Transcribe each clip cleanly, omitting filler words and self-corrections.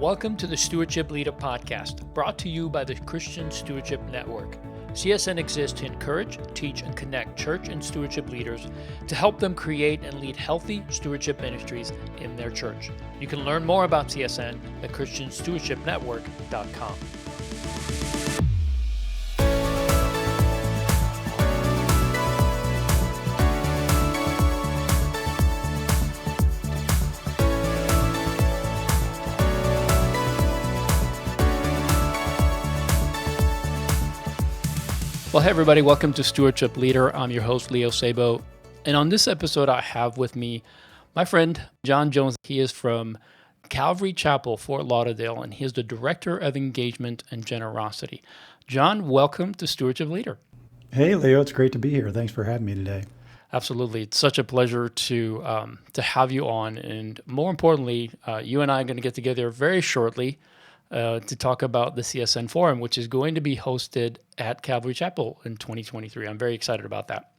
Welcome to the Stewardship Leader Podcast, brought to you by the Christian Stewardship Network. CSN exists to encourage, teach, and connect church and stewardship leaders to help them create and lead healthy stewardship ministries in their church. You can learn more about CSN at ChristianStewardshipNetwork.com. Well, hey everybody, welcome to Stewardship Leader. I'm your host, Leo Sabo. And on this episode, I have with me my friend, John Jones. He is from Calvary Chapel, Fort Lauderdale, and he is the Director of Engagement and Generosity. John, welcome to Stewardship Leader. Hey, Leo, it's great to be here. Thanks for having me today. Absolutely. It's such a pleasure to have you on. And more importantly, you and I are going to get together very shortly to talk about the CSN Forum, which is going to be hosted at Calvary Chapel in 2023. I'm very excited about that.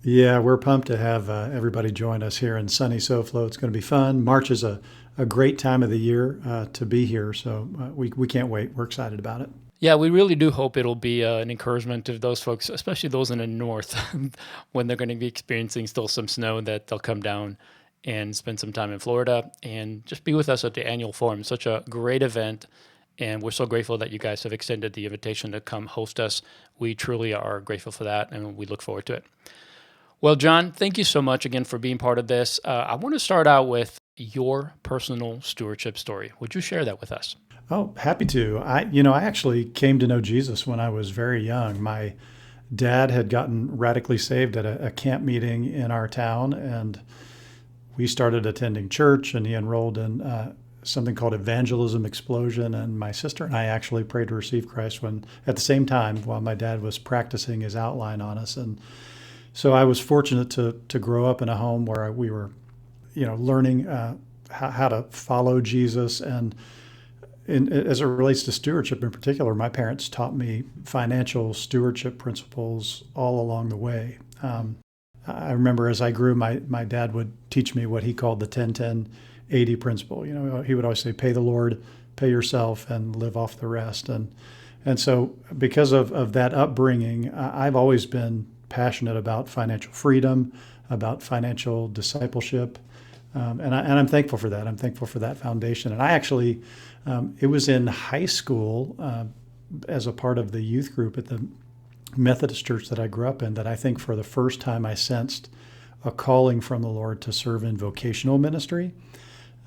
Yeah, we're pumped to have everybody join us here in sunny SoFlo. It's going to be fun. March is a great time of the year to be here, so we can't wait. We're excited about it. Yeah, we really do hope it'll be an encouragement to those folks, especially those in the north, when they're going to be experiencing still some snow, that they'll come down and spend some time in Florida and just be with us at the annual forum. Such a great event, and we're so grateful that you guys have extended the invitation to come host us. We truly are grateful for that, and we look forward to it. Well, John, thank you so much again for being part of this. I want to start out with your personal stewardship story. Would you share that with us? Oh, happy to. I actually came to know Jesus when I was very young. My dad had gotten radically saved at a camp meeting in our town, and we started attending church, and he enrolled in something called Evangelism Explosion, and my sister and I actually prayed to receive Christ at the same time while my dad was practicing his outline on us. And so I was fortunate to grow up in a home where we were, learning how to follow Jesus. And as it relates to stewardship in particular, my parents taught me financial stewardship principles all along the way. I remember as I grew, my dad would teach me what he called the 10-10-80 principle. He would always say, pay the Lord, pay yourself, and live off the rest. And so because of that upbringing, I've always been passionate about financial freedom, about financial discipleship. And I'm thankful for that. I'm thankful for that foundation. And I actually, it was in high school as a part of the youth group at the Methodist church that I grew up in that I think for the first time I sensed a calling from the Lord to serve in vocational ministry.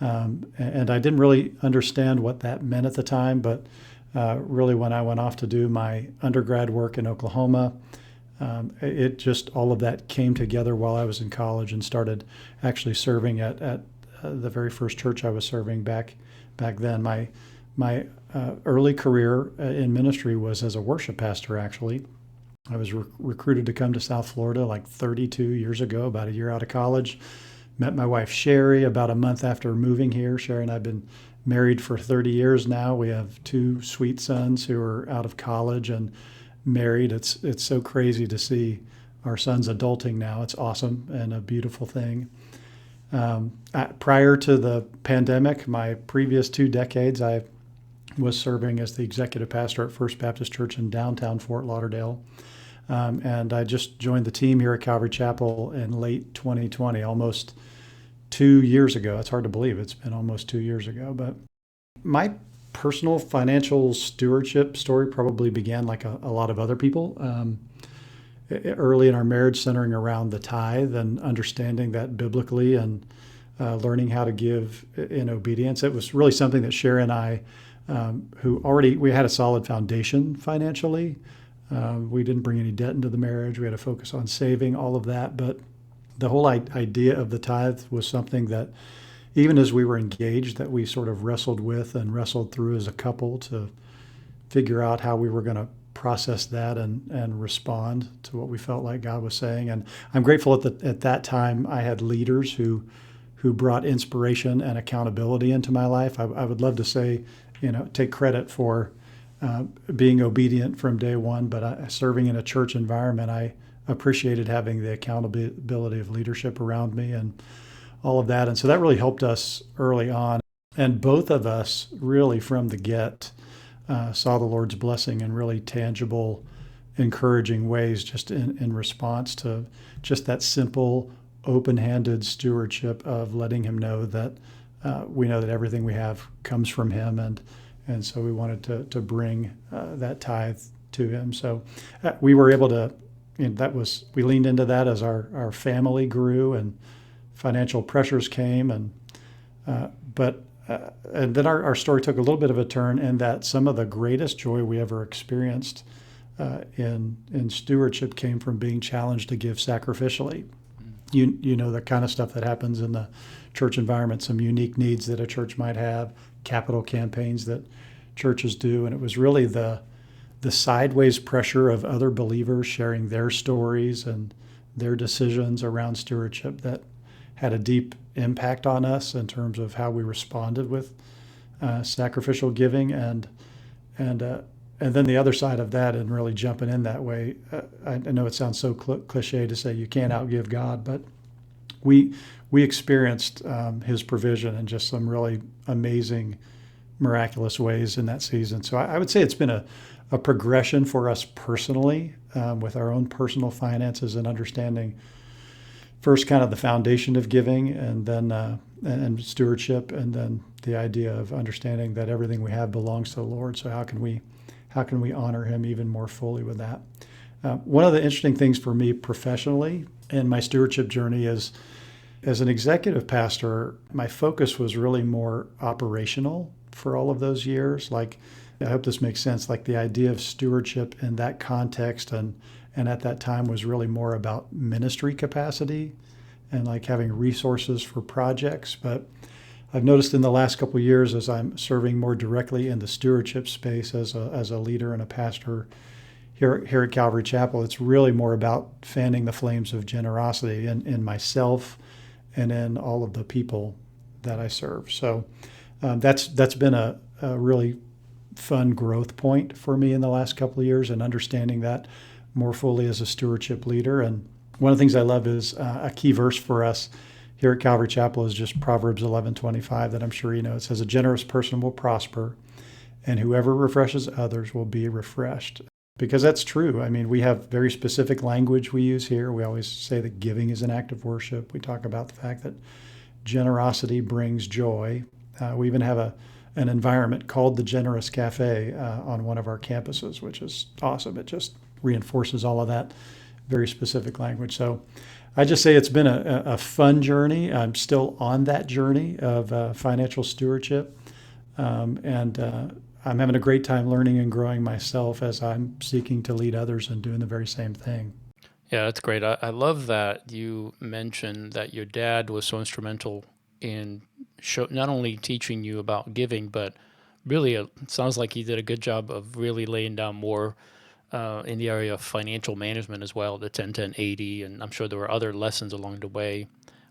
And I didn't really understand what that meant at the time, but really when I went off to do my undergrad work in Oklahoma, it just all of that came together while I was in college and started actually serving at the very first church I was serving back then. My early career in ministry was as a worship pastor, actually. I was recruited to come to South Florida like 32 years ago, about a year out of college. Met my wife, Sherry, about a month after moving here. Sherry and I have been married for 30 years now. We have two sweet sons who are out of college and married. It's so crazy to see our sons adulting now. It's awesome and a beautiful thing. Prior to the pandemic, my previous 2 decades, I was serving as the executive pastor at First Baptist Church in downtown Fort Lauderdale. And I just joined the team here at Calvary Chapel in late 2020, almost 2 years ago. It's hard to believe it's been almost 2 years ago. But my personal financial stewardship story probably began like a lot of other people. Early in our marriage, centering around the tithe and understanding that biblically and learning how to give in obedience. It was really something that Sherry and I, we had a solid foundation financially. We didn't bring any debt into the marriage. We had to focus on saving, all of that. But the whole idea of the tithe was something that even as we were engaged, that we sort of wrestled with and wrestled through as a couple to figure out how we were going to process that and respond to what we felt like God was saying. And I'm grateful at that time I had leaders who brought inspiration and accountability into my life. I would love to say, take credit for being obedient from day one, but serving in a church environment, I appreciated having the accountability of leadership around me and all of that. And so that really helped us early on. And both of us really from the get saw the Lord's blessing in really tangible, encouraging ways, just in response to just that simple, open handed stewardship of letting Him know that we know that everything we have comes from Him. And so we wanted to bring that tithe to Him. So we were able to, we leaned into that as our family grew and financial pressures came. And then our story took a little bit of a turn in that some of the greatest joy we ever experienced in stewardship came from being challenged to give sacrificially. You know the kind of stuff that happens in the church environment, some unique needs that a church might have, capital campaigns that churches do, and it was really the sideways pressure of other believers sharing their stories and their decisions around stewardship that had a deep impact on us in terms of how we responded with sacrificial giving, and then the other side of that, and really jumping in that way. I know it sounds so cliche to say you can't outgive God, but we experienced His provision in just some really amazing, miraculous ways in that season. So I would say it's been a progression for us personally with our own personal finances and understanding first kind of the foundation of giving, and then and stewardship, and then the idea of understanding that everything we have belongs to the Lord. So how can we honor Him even more fully with that? One of the interesting things for me professionally in my stewardship journey is, as an executive pastor, my focus was really more operational for all of those years. Like, I hope this makes sense. Like, the idea of stewardship in that context and at that time was really more about ministry capacity and like having resources for projects. But I've noticed in the last couple of years, as I'm serving more directly in the stewardship space as a leader and a pastor here at Calvary Chapel, it's really more about fanning the flames of generosity in myself and in all of the people that I serve. So that's been a really fun growth point for me in the last couple of years, and understanding that more fully as a stewardship leader. And one of the things I love is a key verse for us here at Calvary Chapel is just Proverbs 11:25 that I'm sure you know. It says, "A generous person will prosper, and whoever refreshes others will be refreshed." Because that's true. I mean, we have very specific language we use here. We always say that giving is an act of worship. We talk about the fact that generosity brings joy. We even have an environment called the Generous Cafe on one of our campuses, which is awesome. It just reinforces all of that very specific language. So I just say it's been a fun journey. I'm still on that journey of financial stewardship. And I'm having a great time learning and growing myself as I'm seeking to lead others and doing the very same thing. Yeah, that's great. I love that you mentioned that your dad was so instrumental in not only teaching you about giving, but really it sounds like he did a good job of really laying down more in the area of financial management as well, the 10-10-80, and I'm sure there were other lessons along the way,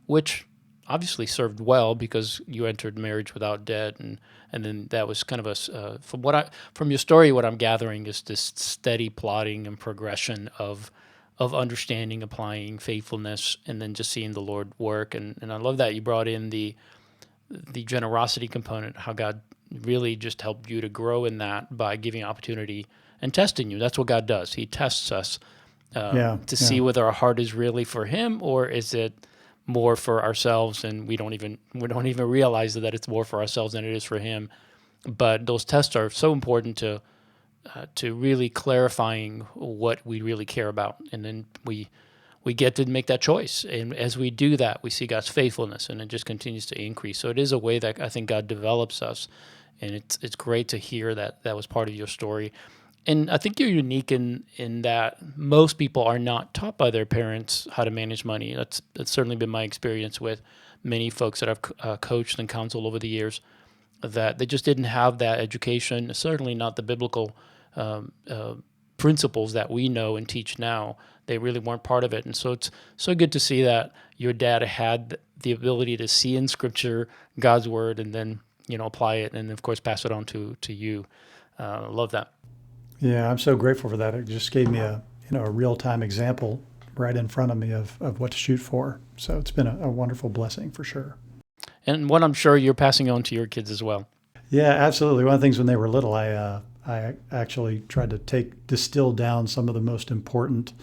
which obviously served well because you entered marriage without debt, and then that was kind of from your story, what I'm gathering is this steady plotting and progression of understanding, applying faithfulness, and then just seeing the Lord work. And I love that you brought in the generosity component, how God really just helped you to grow in that by giving opportunity and testing you. That's what God does. He tests us to see whether our heart is really for Him, or is it more for ourselves, and we don't even realize that it's more for ourselves than it is for Him. But those tests are so important to really clarifying what we really care about, and then we get to make that choice. And as we do that, we see God's faithfulness, and it just continues to increase. So it is a way that I think God develops us, and it's great to hear that was part of your story. And I think you're unique in that most people are not taught by their parents how to manage money. That's certainly been my experience with many folks that I've coached and counseled over the years, that they just didn't have that education, certainly not the biblical principles that we know and teach now. They really weren't part of it. And so it's so good to see that your dad had the ability to see in Scripture God's Word, and then apply it, and of course pass it on to you. Love that. Yeah, I'm so grateful for that. It just gave me a real-time example right in front of me of what to shoot for. So it's been a wonderful blessing for sure. and what I'm sure you're passing on to your kids as well. Yeah, absolutely. One of the things when they were little, I actually tried to distill down some of the most important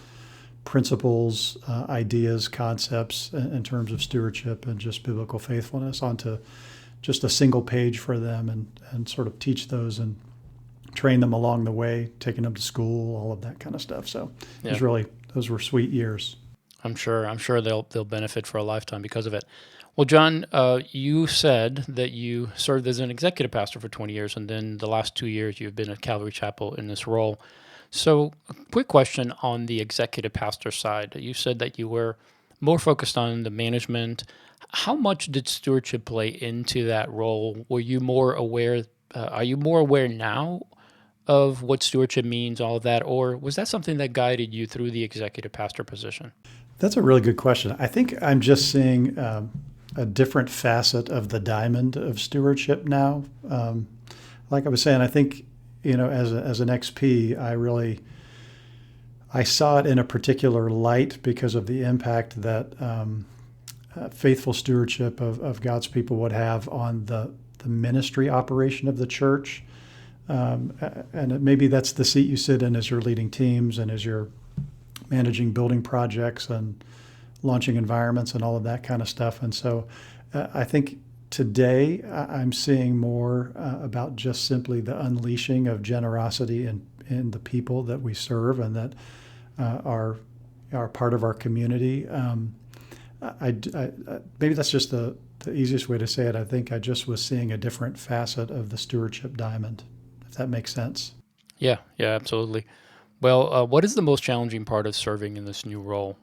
principles, ideas, concepts in terms of stewardship and just biblical faithfulness onto just a single page for them, and sort of teach those and train them along the way, taking them to school, all of that kind of stuff. So it Yeah, was really, those were sweet years. I'm sure they'll benefit for a lifetime because of it. Well, John, you said that you served as an executive pastor for 20 years, and then the last 2 years you've been at Calvary Chapel in this role. So, a quick question on the executive pastor side. You said that you were more focused on the management. How much did stewardship play into that role? Were you more aware? Are you more aware now of what stewardship means, all of that, or was that something that guided you through the executive pastor position? That's a really good question. I think I'm just seeing a different facet of the diamond of stewardship now. Like I was saying, I think, as an XP, I saw it in a particular light because of the impact that faithful stewardship of God's people would have on the ministry operation of the church. And maybe that's the seat you sit in as you're leading teams and as you're managing building projects and launching environments and all of that kind of stuff. And so I think today I'm seeing more about just simply the unleashing of generosity in the people that we serve and that are part of our community. Maybe that's just the easiest way to say it. I think I just was seeing a different facet of the stewardship diamond, if that makes sense. Yeah, yeah, absolutely. Well, what is the most challenging part of serving in this new role?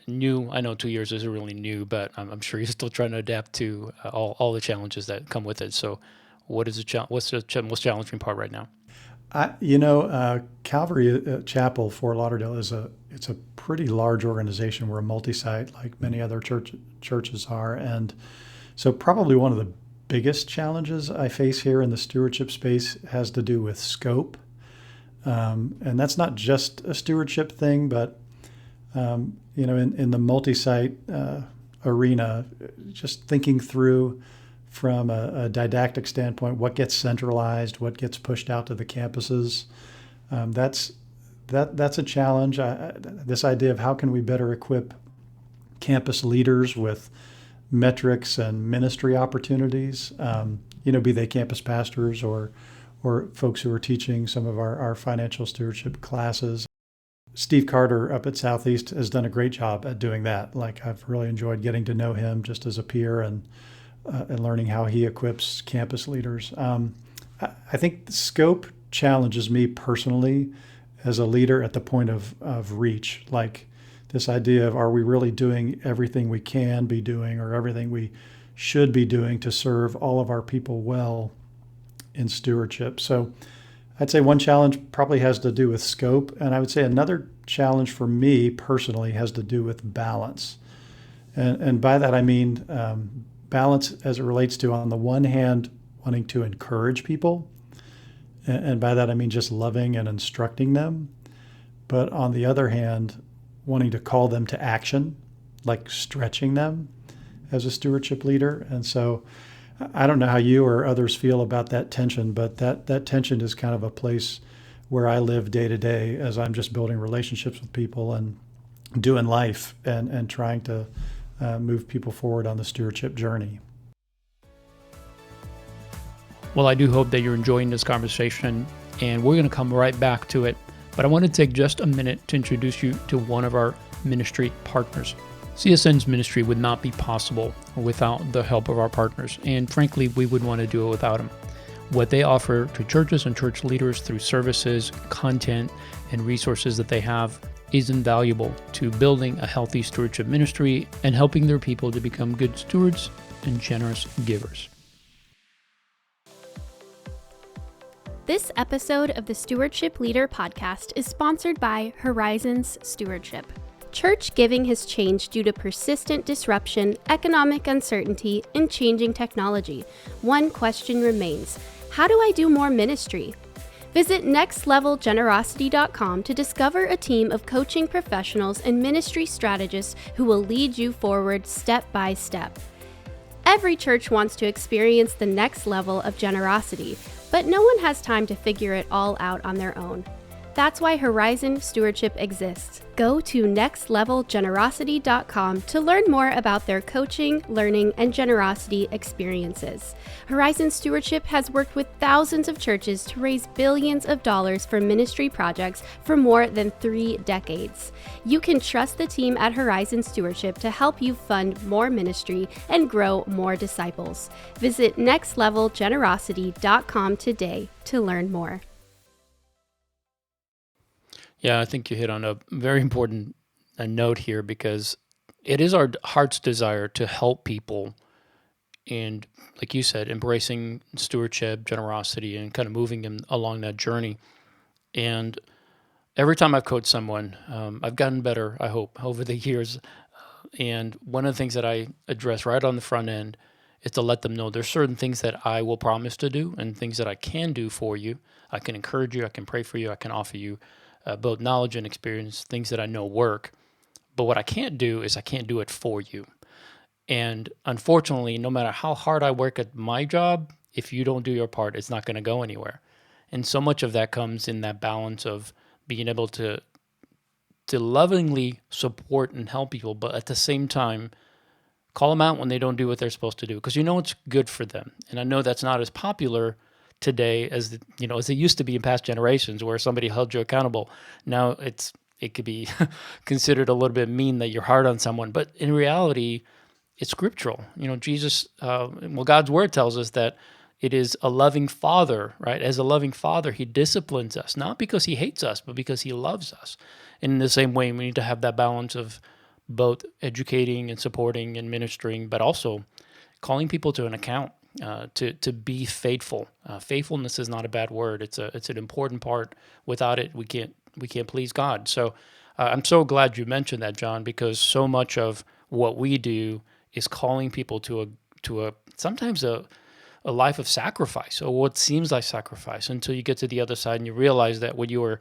New, I know 2 years isn't really new, but I'm sure you're still trying to adapt to all the challenges that come with it. So, what's the most challenging part right now? Calvary Chapel, Fort Lauderdale it's a pretty large organization. We're a multi-site, like many other churches are, and so probably one of the biggest challenges I face here in the stewardship space has to do with scope, and that's not just a stewardship thing, but in the multi-site arena, just thinking through from a didactic standpoint, what gets centralized, what gets pushed out to the campuses. That's a challenge. This idea of how can we better equip campus leaders with metrics and ministry opportunities, be they campus pastors or folks who are teaching some of our financial stewardship classes. Steve Carter up at Southeast has done a great job at doing that. Like, I've really enjoyed getting to know him just as a peer and learning how he equips campus leaders. I think the scope challenges me personally as a leader at the point of reach. Like, this idea of, are we really doing everything we can be doing or everything we should be doing to serve all of our people well in stewardship? So I'd say one challenge probably has to do with scope. And I would say another challenge for me personally has to do with balance. And by that I mean balance as it relates to, on the one hand, wanting to encourage people. And by that I mean just loving and instructing them. But on the other hand, wanting to call them to action, like stretching them as a stewardship leader. And so I don't know how you or others feel about that tension, but that tension is kind of a place where I live day to day as I'm just building relationships with people and doing life and trying to move people forward on the stewardship journey. Well, I do hope that you're enjoying this conversation, and we're going to come right back to it. But I want to take just a minute to introduce you to one of our ministry partners. CSN's ministry would not be possible without the help of our partners, and frankly, we wouldn't want to do it without them. What they offer to churches and church leaders through services, content, and resources that they have is invaluable to building a healthy stewardship ministry and helping their people to become good stewards and generous givers. This episode of the Stewardship Leader podcast is sponsored by Horizons Stewardship. Church giving has changed due to persistent disruption, economic uncertainty, and changing technology. One question remains: how do I do more ministry? Visit nextlevelgenerosity.com to discover a team of coaching professionals and ministry strategists who will lead you forward step by step. Every church wants to experience the next level of generosity, but no one has time to figure it all out on their own. That's why Horizon Stewardship exists. Go to nextlevelgenerosity.com to learn more about their coaching, learning, and generosity experiences. Horizon Stewardship has worked with thousands of churches to raise billions of dollars for ministry projects for more than 3 decades. You can trust the team at Horizon Stewardship to help you fund more ministry and grow more disciples. Visit nextlevelgenerosity.com today to learn more. Yeah, I think you hit on a very important note here, because it is our heart's desire to help people, and like you said, embracing stewardship, generosity, and kind of moving them along that journey. And every time I've coached someone, I've gotten better, I hope, over the years. And one of the things that I address right on the front end is to let them know there's certain things that I will promise to do and things that I can do for you. I can encourage you, I can pray for you, I can offer you both knowledge and experience, things that I know work. But what I can't do is I can't do it for you. And unfortunately, no matter how hard I work at my job, if you don't do your part, it's not going to go anywhere. And so much of that comes in that balance of being able to lovingly support and help people, but at the same time, call them out when they don't do what they're supposed to do, because you know it's good for them. And I know that's not as popular today as as it used to be in past generations, where somebody held you accountable. Now it could be considered a little bit mean that you're hard on someone, but in reality, it's scriptural. Jesus, God's word tells us that it is a loving father, right? As a loving father, he disciplines us, not because he hates us, but because he loves us. And in the same way, we need to have that balance of both educating and supporting and ministering, but also calling people to an account. To be faithful. Faithfulness is not a bad word. It's an important part. Without it, we can't please God. So I'm so glad you mentioned that, John, because so much of what we do is calling people to a sometimes a life of sacrifice, or what seems like sacrifice, until you get to the other side and you realize that what you were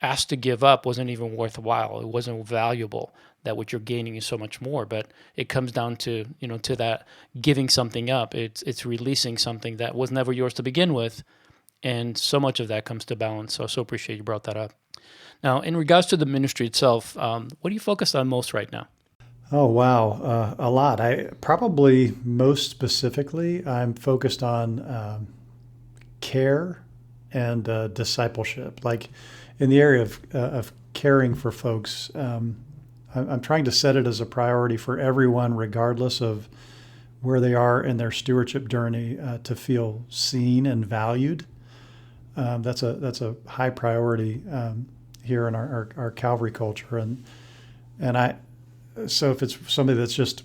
asked to give up wasn't even worthwhile. It wasn't valuable. That what you're gaining is so much more. But it comes down to to that giving something up. It's releasing something that was never yours to begin with, and so much of that comes to balance. So I so appreciate you brought that up. Now, in regards to the ministry itself, what are you focused on most right now? Oh, wow. A lot. I probably most specifically, I'm focused on care and discipleship. Like in the area of caring for folks, I'm trying to set it as a priority for everyone, regardless of where they are in their stewardship journey, to feel seen and valued. That's a high priority here in our Calvary culture, and so if it's somebody that's just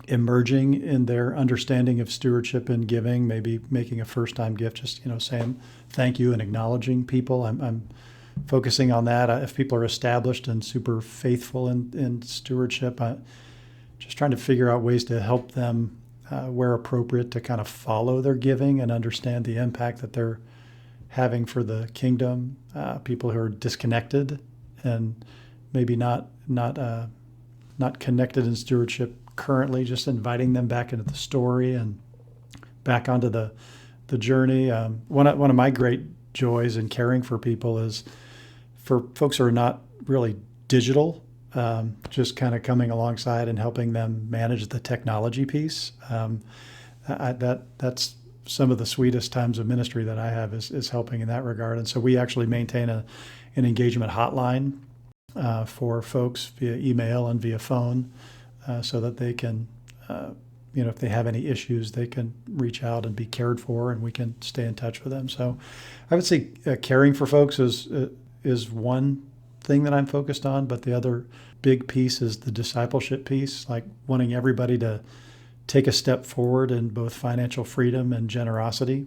emerging in their understanding of stewardship and giving, maybe making a first-time gift, just saying thank you and acknowledging people. I'm focusing on that. If people are established and super faithful in stewardship, just trying to figure out ways to help them where appropriate to kind of follow their giving and understand the impact that they're having for the kingdom. People who are disconnected and maybe not connected in stewardship currently, just inviting them back into the story and back onto the journey. One of my great joys in caring for people is for folks who are not really digital, just kind of coming alongside and helping them manage the technology piece. That's some of the sweetest times of ministry that I have is helping in that regard. And so we actually maintain an engagement hotline for folks via email and via phone, so that they can, if they have any issues, they can reach out and be cared for, and we can stay in touch with them. So I would say caring for folks is one thing that I'm focused on, but the other big piece is the discipleship piece, like wanting everybody to take a step forward in both financial freedom and generosity.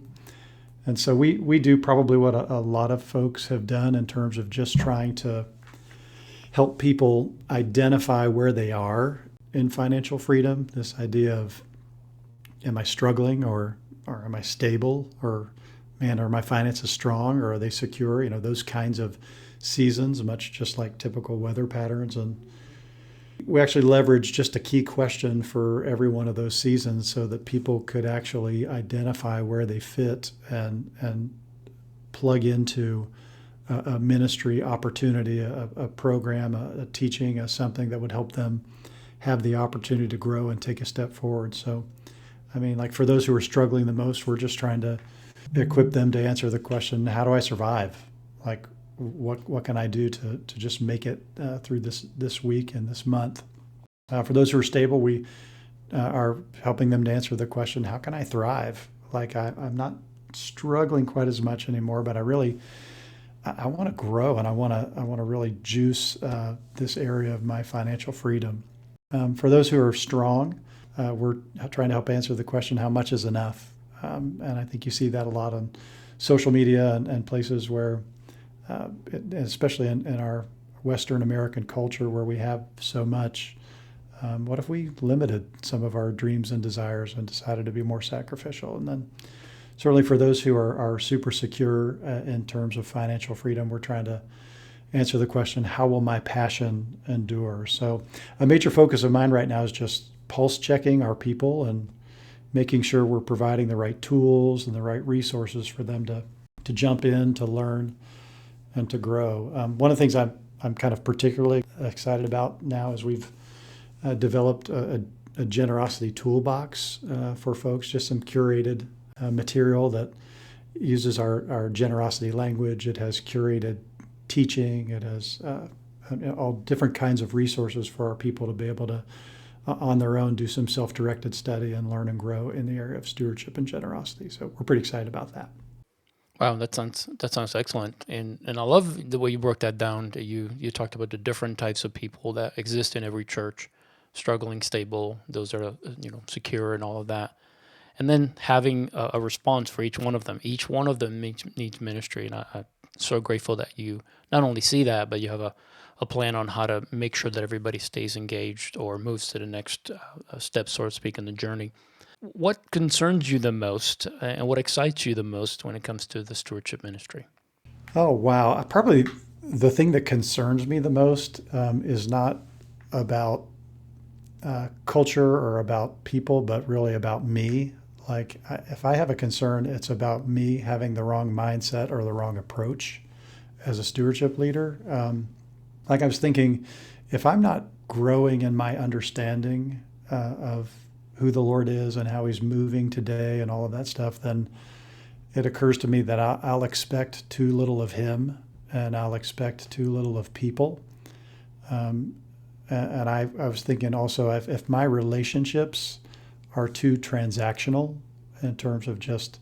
And so we do probably what a lot of folks have done in terms of just trying to help people identify where they are in financial freedom. This idea of, am I struggling, or am I stable, or man, are my finances strong, or are they secure? Those kinds of seasons, much just like typical weather patterns. And We actually leveraged just a key question for every one of those seasons so that people could actually identify where they fit and plug into a ministry opportunity, a program, a teaching, something that would help them have the opportunity to grow and take a step forward. So, I mean, like for those who are struggling the most, we're just trying to equip them to answer the question, how do I survive? Like, what can I do to just make it through this week and this month? For those who are stable, we are helping them to answer the question, how can I thrive? Like I'm not struggling quite as much anymore, but I want to grow, and I want to really juice this area of my financial freedom. For those who are strong, we're trying to help answer the question, how much is enough? And I think you see that a lot on social media and places where, especially in our Western American culture where we have so much, what if we limited some of our dreams and desires and decided to be more sacrificial? And then certainly for those who are super secure in terms of financial freedom, we're trying to answer the question, how will my passion endure? So a major focus of mine right now is just pulse checking our people and making sure we're providing the right tools and the right resources for them to jump in, to learn, and to grow. One of the things I'm kind of particularly excited about now is we've developed a generosity toolbox for folks, just some curated material that uses our generosity language. It has curated teaching. It has all different kinds of resources for our people to be able to, on their own, do some self-directed study and learn and grow in the area of stewardship and generosity. So we're pretty excited about that. Wow, that sounds excellent, and I love the way you broke that down. That you talked about the different types of people that exist in every church, struggling, stable, those that are secure, and all of that, and then having a response for each one of them. Each one of them needs ministry, and I'm so grateful that you not only see that, but you have a plan on how to make sure that everybody stays engaged or moves to the next step, so to speak, in the journey. What concerns you the most and what excites you the most when it comes to the stewardship ministry? Oh, wow. Probably the thing that concerns me the most is not about culture or about people, but really about me. Like, if I have a concern, it's about me having the wrong mindset or the wrong approach as a stewardship leader. Like I was thinking, if I'm not growing in my understanding of who the Lord is and how he's moving today and all of that stuff, then it occurs to me that I'll expect too little of him and I'll expect too little of people. And I was thinking also, if my relationships are too transactional in terms of just,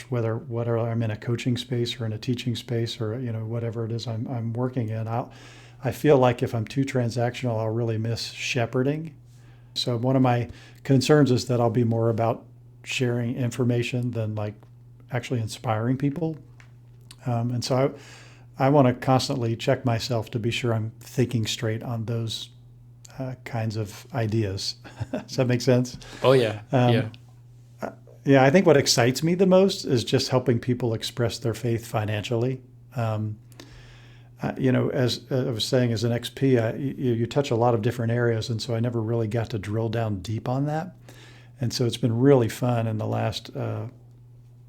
whether I'm in a coaching space or in a teaching space or whatever it is I'm working in, I feel like if I'm too transactional, I'll really miss shepherding. So one of my concerns is that I'll be more about sharing information than like actually inspiring people. And so I want to constantly check myself to be sure I'm thinking straight on those kinds of ideas. Does that make sense? Oh yeah, yeah. Yeah, I think what excites me the most is just helping people express their faith financially. As I was saying, as an XP, you touch a lot of different areas, and so I never really got to drill down deep on that. And so it's been really fun in the last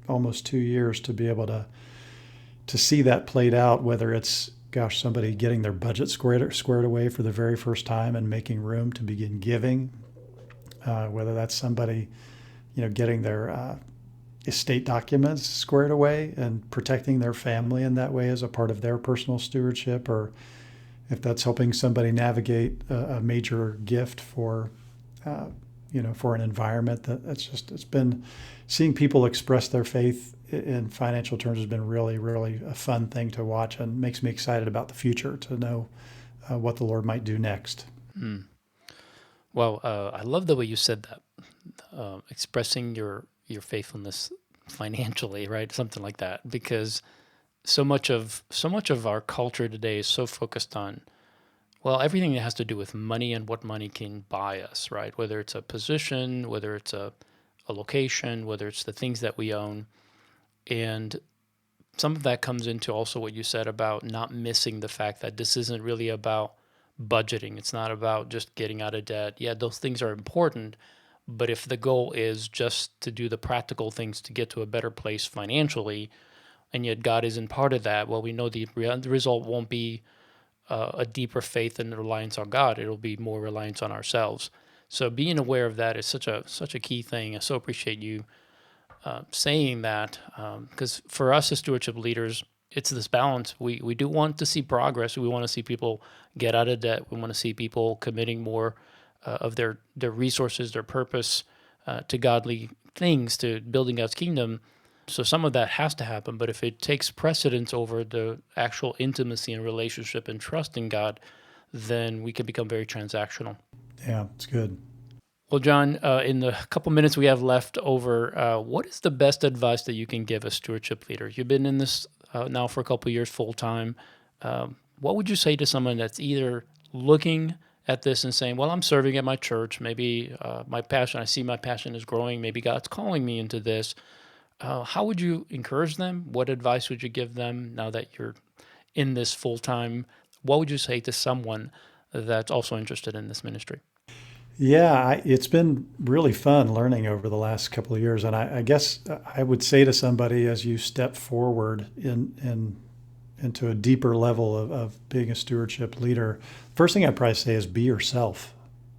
almost 2 years to be able to see that played out, whether it's, somebody getting their budget squared away for the very first time and making room to begin giving, whether that's somebody, getting their estate documents squared away and protecting their family in that way as a part of their personal stewardship, or if that's helping somebody navigate a major gift for an environment it's been seeing people express their faith in financial terms has been really, really a fun thing to watch and makes me excited about the future to know what the Lord might do next. Well, I love the way you said that, expressing your faithfulness financially, right? Something like that, because so much of our culture today is so focused on, well, everything that has to do with money and what money can buy us, right? Whether it's a position, whether it's a location, whether it's the things that we own. And some of that comes into also what you said about not missing the fact that this isn't really about budgeting. It's not about just getting out of debt. Yeah, those things are important, but if the goal is just to do the practical things to get to a better place financially, and yet God isn't part of that, well, we know the result won't be a deeper faith and reliance on God. It'll be more reliance on ourselves. So being aware of that is such a key thing. I so appreciate you saying that, because for us as stewardship leaders, it's this balance. We do want to see progress. We want to see people get out of debt. We want to see people committing more of their resources, their purpose to godly things, to building God's kingdom. So some of that has to happen. But if it takes precedence over the actual intimacy and relationship and trust in God, then we can become very transactional. Yeah, it's good. Well, John, in the couple minutes we have left over, what is the best advice that you can give a stewardship leader? You've been in this now for a couple of years full time. What would you say to someone that's either looking at this and saying, well, I'm serving at my church, maybe I see my passion is growing, maybe God's calling me into this. How would you encourage them? What advice would you give them now that you're in this full time? What would you say to someone that's also interested in this ministry? Yeah, it's been really fun learning over the last couple of years, and I guess I would say to somebody as you step forward into a deeper level of being a stewardship leader, first thing I'd probably say is be yourself.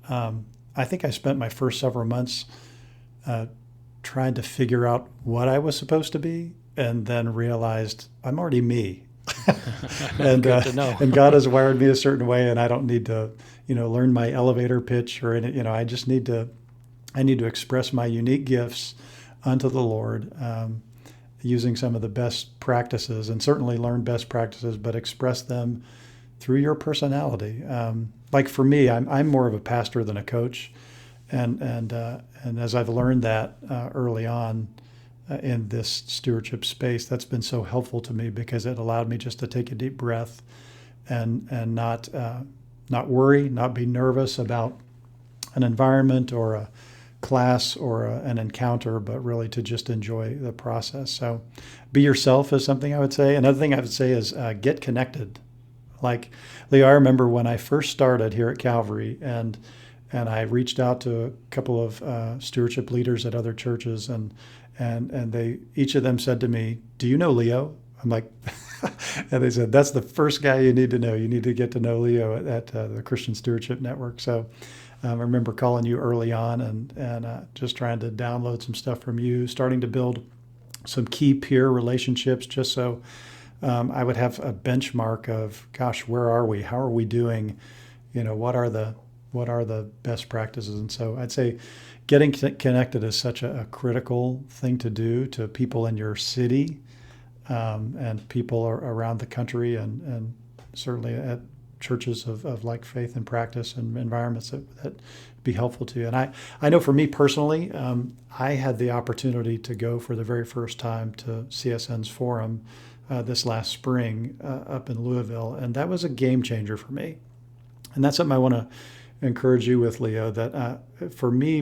I think I spent my first several months trying to figure out what I was supposed to be, and then realized I'm already me. and Good to know. and God has wired me a certain way, and I don't need to, learn my elevator pitch or any. I need to express my unique gifts unto the Lord, using some of the best practices, and certainly learn best practices, but express them through your personality. Like for me, I'm more of a pastor than a coach, and as I've learned that early on in this stewardship space, that's been so helpful to me because it allowed me just to take a deep breath and not worry, not be nervous about an environment or a class or an encounter, but really to just enjoy the process. So be yourself is something I would say. Another thing I would say is get connected. Like, Leo, I remember when I first started here at Calvary, and I reached out to a couple of stewardship leaders at other churches, and they, each of them said to me, "Do you know Leo?" I'm like, and they said, "That's the first guy you need to know. You need to get to know Leo at the Christian Stewardship Network." So I remember calling you early on and just trying to download some stuff from you, starting to build some key peer relationships, just so I would have a benchmark of, gosh, where are we? How are we doing? What are the best practices? And so I'd say getting connected is such a critical thing to do to people in your city, and people around the country, and certainly at churches of like faith and practice and environments that be helpful to you. And I know for me personally, I had the opportunity to go for the very first time to CSN's forum this last spring up in Louisville, and that was a game changer for me. And that's something I want to encourage you with, Leo, that for me,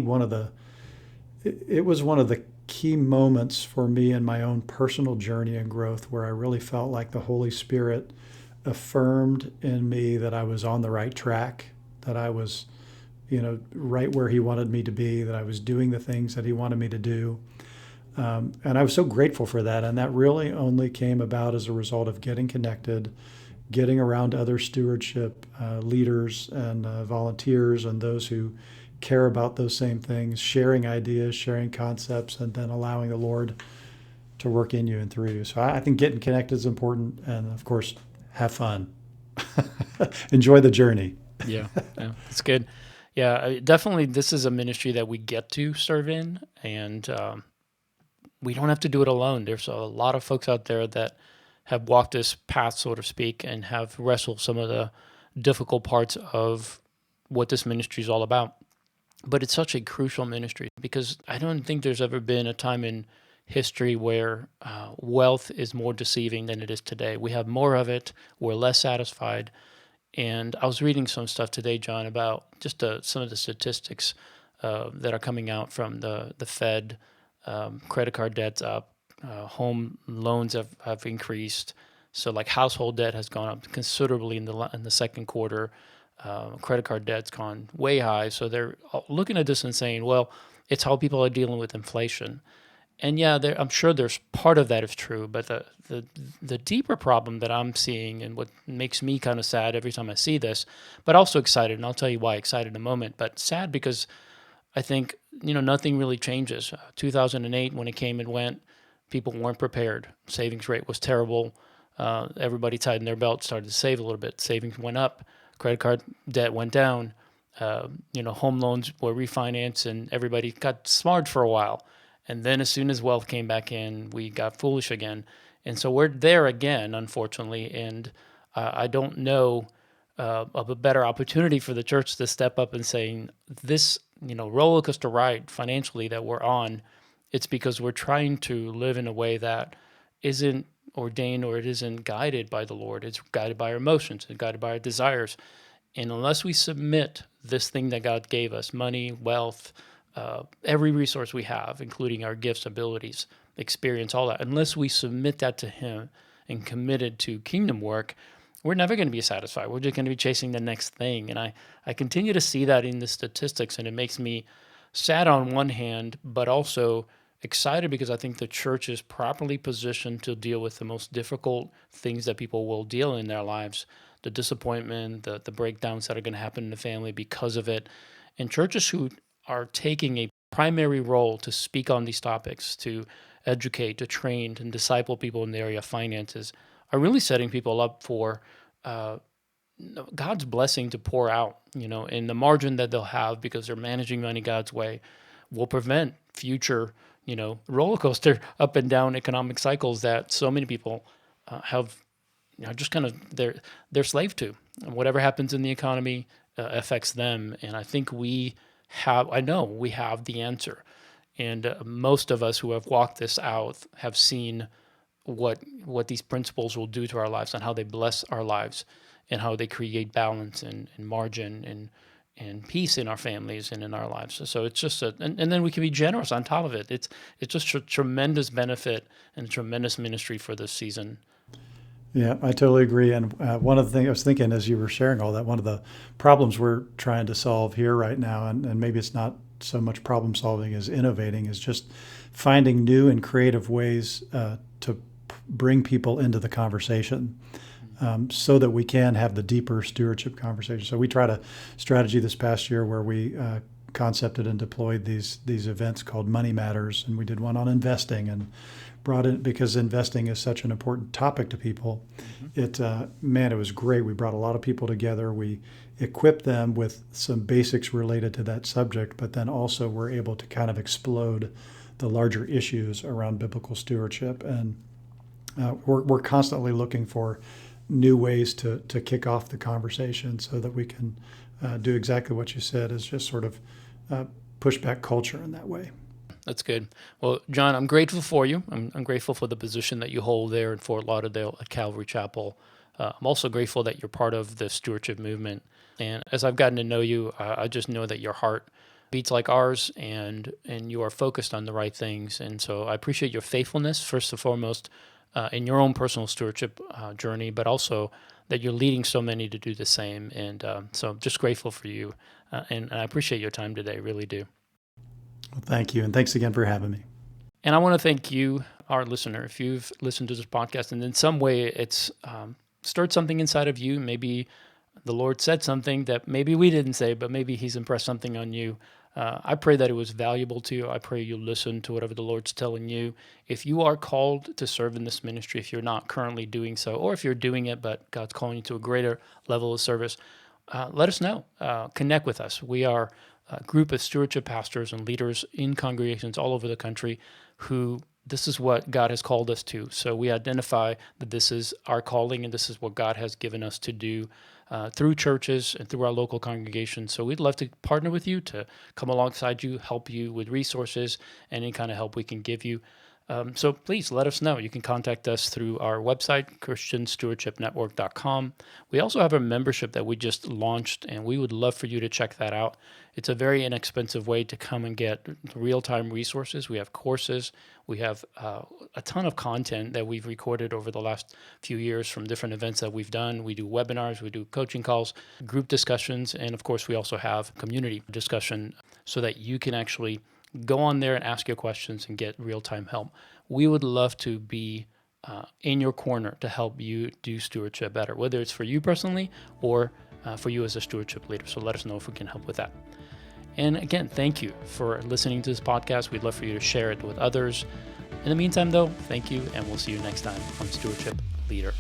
it was one of the key moments for me in my own personal journey and growth, where I really felt like the Holy Spirit affirmed in me that I was on the right track, that I was, right where He wanted me to be, that I was doing the things that He wanted me to do. And I was so grateful for that. And that really only came about as a result of getting connected, getting around other stewardship leaders and volunteers and those who care about those same things, sharing ideas, sharing concepts, and then allowing the Lord to work in you and through you. So I think getting connected is important. And of course, have fun. Enjoy the journey. Yeah, that's good. Yeah, definitely this is a ministry that we get to serve in, and we don't have to do it alone. There's a lot of folks out there that have walked this path, so to speak, and have wrestled some of the difficult parts of what this ministry is all about. But it's such a crucial ministry because I don't think there's ever been a time in history where wealth is more deceiving than it is today. We have more of it. We're less satisfied. And I was reading some stuff today, John, about just some of the statistics that are coming out from the Fed. Credit card debt's up. Home loans have increased. So like household debt has gone up considerably in the second quarter. Credit card debt's gone way high. So they're looking at this and saying, well, it's how people are dealing with inflation. And yeah, I'm sure there's part of that is true, but the deeper problem that I'm seeing, and what makes me kind of sad every time I see this, but also excited, and I'll tell you why excited in a moment, but sad because I think, nothing really changes. 2008, when it came and went, people weren't prepared. Savings rate was terrible. Everybody tightened their belt, started to save a little bit. Savings went up. Credit card debt went down. Home loans were refinanced, and everybody got smart for a while. And then as soon as wealth came back in, we got foolish again. And so we're there again, unfortunately. And I don't know of a better opportunity for the church to step up and saying, this, roller coaster ride financially that we're on, it's because we're trying to live in a way that isn't ordained, or it isn't guided by the Lord. It's guided by our emotions and guided by our desires. And unless we submit this thing that God gave us, money, wealth, every resource we have, including our gifts, abilities, experience, all that, unless we submit that to Him and committed to kingdom work, we're never going to be satisfied. We're just going to be chasing the next thing. And I continue to see that in the statistics, and it makes me sad on one hand, but also excited because I think the church is properly positioned to deal with the most difficult things that people will deal in their lives, the disappointment, the breakdowns that are going to happen in the family because of it. And churches who are taking a primary role to speak on these topics, to educate, to train, and disciple people in the area of finances, are really setting people up for God's blessing to pour out, in the margin that they'll have because they're managing money God's way will prevent future, roller coaster up and down economic cycles that so many people have, just kind of they're slave to. And whatever happens in the economy affects them. And I think I know we have the answer. And most of us who have walked this out have seen what these principles will do to our lives and how they bless our lives and how they create balance and margin and peace in our families and in our lives. So it's just and then we can be generous on top of it. It's just a tremendous benefit and tremendous ministry for this season. Yeah, I totally agree. And one of the things I was thinking as you were sharing all that, one of the problems we're trying to solve here right now, and maybe it's not so much problem solving as innovating, is just finding new and creative ways to bring people into the conversation so that we can have the deeper stewardship conversation. So we tried a strategy this past year where we concepted and deployed these events called Money Matters, and we did one on investing and brought in, because investing is such an important topic to people. Mm-hmm. It was great. We brought a lot of people together. We equipped them with some basics related to that subject, but then also we're able to kind of explode the larger issues around biblical stewardship. And we're constantly looking for new ways to kick off the conversation so that we can do exactly what you said, is just sort of push back culture in that way. That's good. Well, John, I'm grateful for you. I'm grateful for the position that you hold there in Fort Lauderdale at Calvary Chapel. I'm also grateful that you're part of the stewardship movement. And as I've gotten to know you, I just know that your heart beats like ours, and you are focused on the right things. And so I appreciate your faithfulness, first and foremost, in your own personal stewardship journey, but also that you're leading so many to do the same. And so I'm just grateful for you. And I appreciate your time today, really do. Well, thank you. And thanks again for having me. And I want to thank you, our listener. If you've listened to this podcast and in some way it's stirred something inside of you, maybe the Lord said something that maybe we didn't say, but maybe He's impressed something on you. I pray that it was valuable to you. I pray you listen to whatever the Lord's telling you. If you are called to serve in this ministry, if you're not currently doing so, or if you're doing it, but God's calling you to a greater level of service, let us know. Connect with us. We are a group of stewardship pastors and leaders in congregations all over the country who this is what God has called us to. So we identify that this is our calling and this is what God has given us to do through churches and through our local congregations. So we'd love to partner with you, to come alongside you, help you with resources, and any kind of help we can give you. So please let us know. You can contact us through our website, christianstewardshipnetwork.com. We also have a membership that we just launched, and we would love for you to check that out. It's a very inexpensive way to come and get real-time resources. We have courses. We have a ton of content that we've recorded over the last few years from different events that we've done. We do webinars, we do coaching calls, group discussions, and of course, we also have community discussion so that you can actually go on there and ask your questions and get real-time help. We would love to be in your corner to help you do stewardship better, whether it's for you personally or for you as a stewardship leader. So let us know if we can help with that. And again, thank you for listening to this podcast. We'd love for you to share it with others. In the meantime, though, thank you, and we'll see you next time on Stewardship Leader.